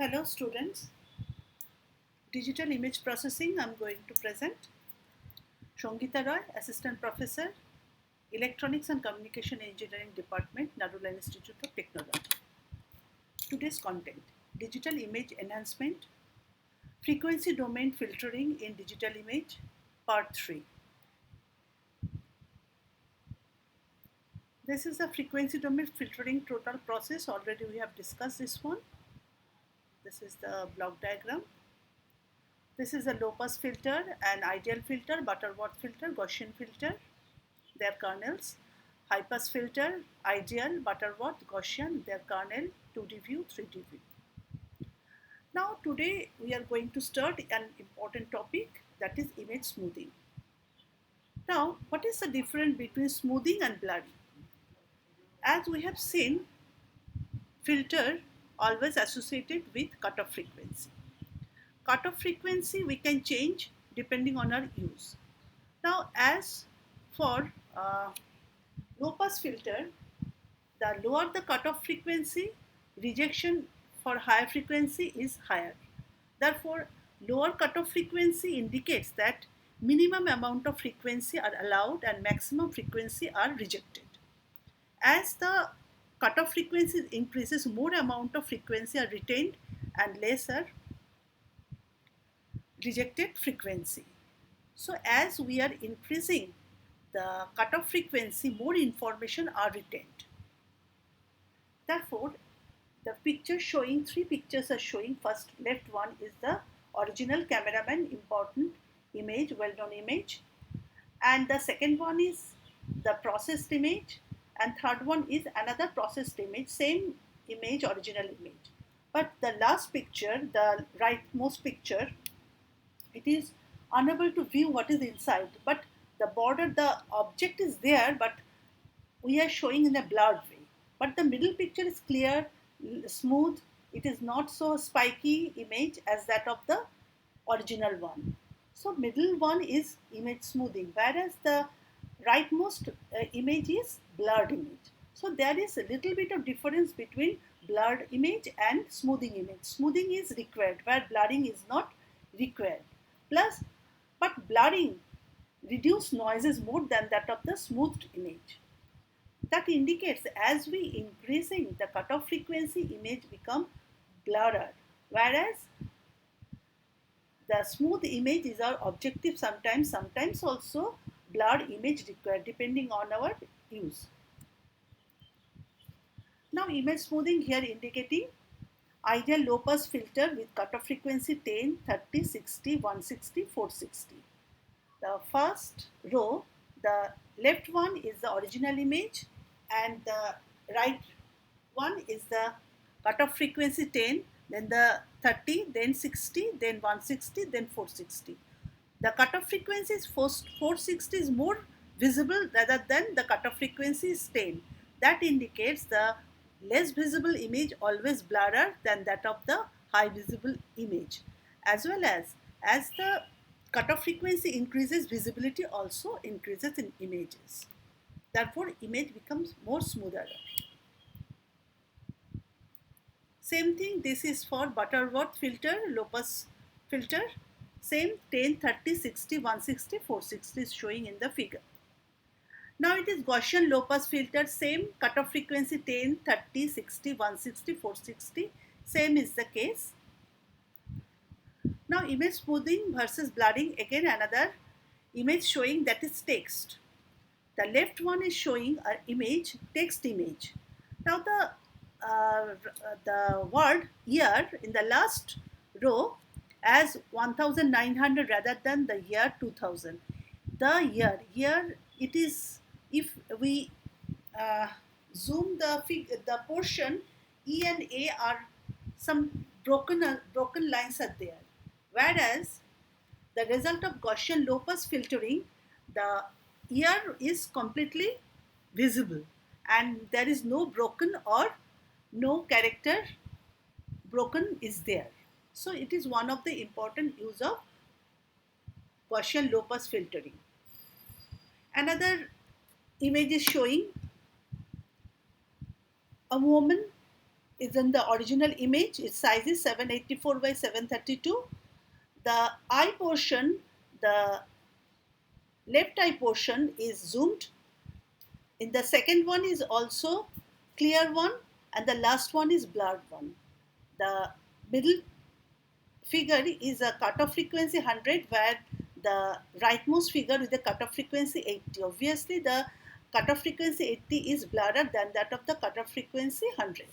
Hello students, digital image processing I am going to present. Sangita Roy, Assistant Professor, Electronics and Communication Engineering Department, Narula Institute of Technology. Today's content, digital image enhancement, frequency domain filtering in digital image, part 3. This is a frequency domain filtering total process. Already we have discussed this one. This is the block diagram. This is a low pass filter, an ideal filter, Butterworth filter, Gaussian filter, their kernels, high pass filter, ideal, Butterworth, Gaussian, their kernel, 2D view, 3D view. Now today we are going to start an important topic, that is image smoothing. Now what is the difference between smoothing and blurring? As we have seen, filter always associated with cutoff frequency. Cutoff frequency we can change depending on our use. Now as for low pass filter, the lower the cutoff frequency, rejection for higher frequency is higher. Therefore, lower cutoff frequency indicates that minimum amount of frequency are allowed and maximum frequency are rejected. As the cutoff frequency increases, more amount of frequency are retained and lesser rejected frequency. So as we are increasing the cutoff frequency, more information are retained. Therefore, the picture showing, three pictures are showing. First left one is the original cameraman, important image, well-known image. And the second one is the processed image. And third one is another processed image, same image, original image. But the last picture, the rightmost picture, it is unable to view what is inside. But the border, the object is there, but we are showing in a blurred way. But the middle picture is clear, smooth. It is not so spiky image as that of the original one. So middle one is image smoothing, whereas the rightmost image is blurred image. So there is a little bit of difference between blurred image and smoothing image. Smoothing is required, where blurring is not required. Plus, but blurring reduces noises more than that of the smoothed image. That indicates as we increasing the cutoff frequency, image become blurrer, whereas the smooth image is our objective sometimes also blurred image required depending on our use. Now image smoothing here indicating ideal low pass filter with cutoff frequency 10, 30, 60, 160, 460. The first row, the left one is the original image and the right one is the cutoff frequency 10, then the 30, then 60, then 160, then 460. The cutoff frequency is 460 is more visible rather than the cutoff frequency is 10. That indicates the less visible image always blurrer than that of the high visible image. As well as the cutoff frequency increases, visibility also increases in images. Therefore, image becomes more smoother. Same thing, this is for Butterworth filter, low pass filter. Same 10, 30, 60, 160, 460 is showing in the figure. Now it is Gaussian low pass filter, same cutoff frequency 10, 30, 60, 160, 460. Same is the case. Now image smoothing versus blurring, again another image showing, that is text. The left one is showing an image, text image. Now the word year in the last row as 1900 rather than the year 2000. The year it is, if we zoom the portion, E and A are some broken lines are there. Whereas the result of Gaussian low pass filtering, the year is completely visible and there is no broken or no character broken is there. So it is one of the important use of Gaussian low pass filtering. Another image is showing a woman is in the original image. Its size is 784 by 732. The eye portion, the left eye portion is zoomed. In the second one is also clear one, and the last one is blurred one. The middle figure is a cutoff frequency 100, where the rightmost figure with the cutoff frequency 80. Obviously, the cutoff frequency 80 is blurrer than that of the cutoff frequency 100.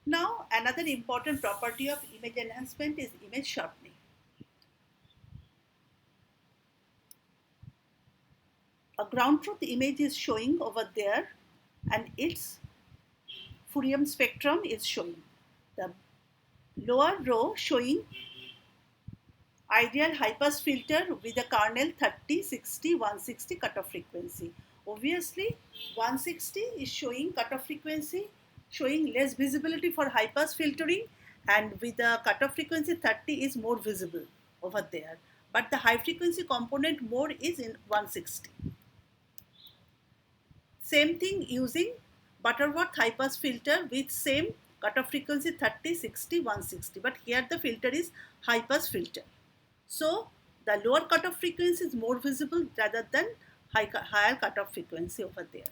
Now, another important property of image enhancement is image sharpening. A ground truth image is showing over there, and its Fourier spectrum is showing. The lower row showing ideal high-pass filter with a kernel 30, 60, 160 cutoff frequency. Obviously, 160 is showing cutoff frequency, showing less visibility for high-pass filtering, and with the cutoff frequency 30 is more visible over there. But the high-frequency component mode is in 160. Same thing using Butterworth high-pass filter with same cutoff frequency 30, 60, 160. But here the filter is high-pass filter. So the lower cutoff frequency is more visible rather than higher cutoff frequency over there.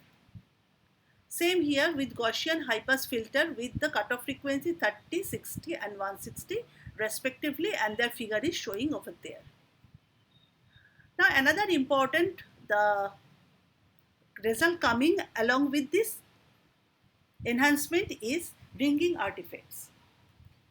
Same here with Gaussian high-pass filter with the cutoff frequency 30, 60 and 160 respectively, and their figure is showing over there. Now another important, the result coming along with this enhancement is bringing artifacts.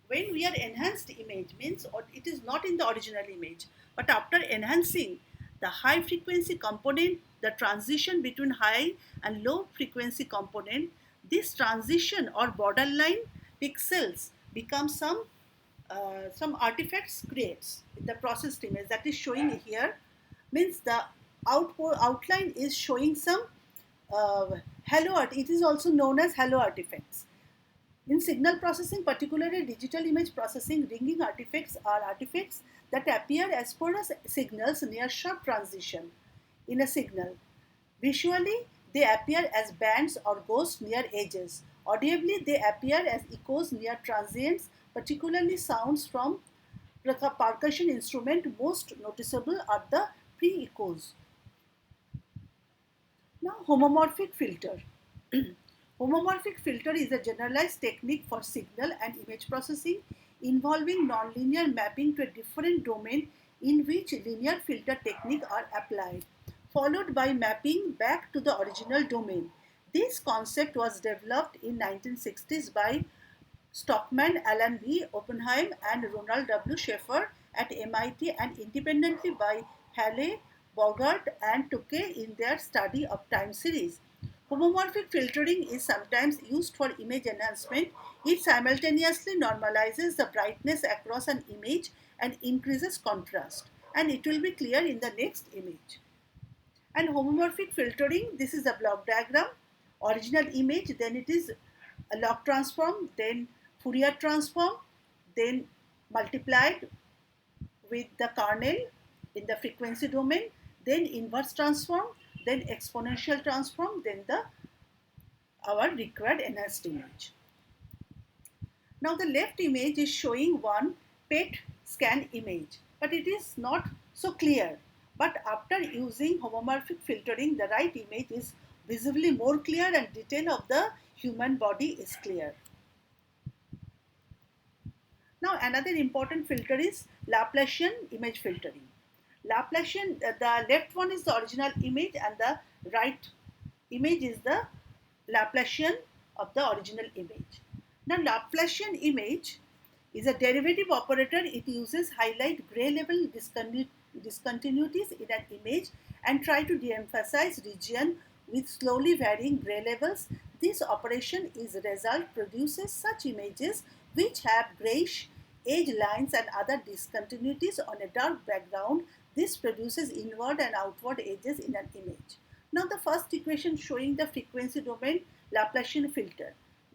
When we are enhanced image means it is not in the original image, but after enhancing the high frequency component, the transition between high and low frequency component, this transition or borderline pixels become some artifacts creates in the processed image that is showing here. Means the outline is showing some halo art. It is also known as halo artifacts. In signal processing, particularly digital image processing, ringing artifacts are artifacts that appear as porous signals near sharp transition in a signal. Visually, they appear as bands or ghosts near edges. Audibly, they appear as echoes near transients, particularly sounds from percussion instrument. Most noticeable are the pre-echoes. Now, homomorphic filter. Homomorphic filter is a generalized technique for signal and image processing involving nonlinear mapping to a different domain in which linear filter technique are applied, followed by mapping back to the original domain. This concept was developed in 1960s by Stockman, Alan B. Oppenheim and Ronald W. Schaeffer at MIT, and independently by Halley, Bogart and Tukey in their study of time series. Homomorphic filtering is sometimes used for image enhancement. It simultaneously normalizes the brightness across an image and increases contrast. And it will be clear in the next image. And homomorphic filtering, this is a block diagram. Original image, then it is a log transform, then Fourier transform, then multiplied with the kernel in the frequency domain, then inverse transform, then exponential transform, then our required enhanced image. Now the left image is showing one PET scan image, but it is not so clear. But after using homomorphic filtering, the right image is visibly more clear and detail of the human body is clear. Now another important filter is Laplacian image filtering. Laplacian, the left one is the original image and the right image is the Laplacian of the original image. Now Laplacian image is a derivative operator. It uses highlight gray level discontinuities in an image and try to de-emphasize region with slowly varying gray levels. This operation is result produces such images which have grayish edge lines and other discontinuities on a dark background. This produces inward and outward edges in an image. Now the first equation showing the frequency domain Laplacian filter.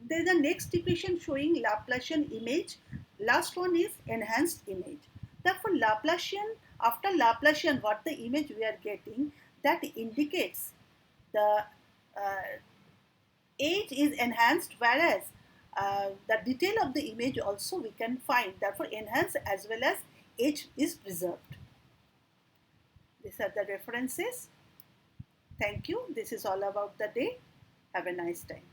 There is the next equation showing Laplacian image. Last one is enhanced image. Therefore Laplacian, after Laplacian, what the image we are getting, that indicates the age is enhanced, whereas the detail of the image also we can find. Therefore, enhance as well as age is preserved. These are the references. Thank you. This is all about the day. Have a nice time.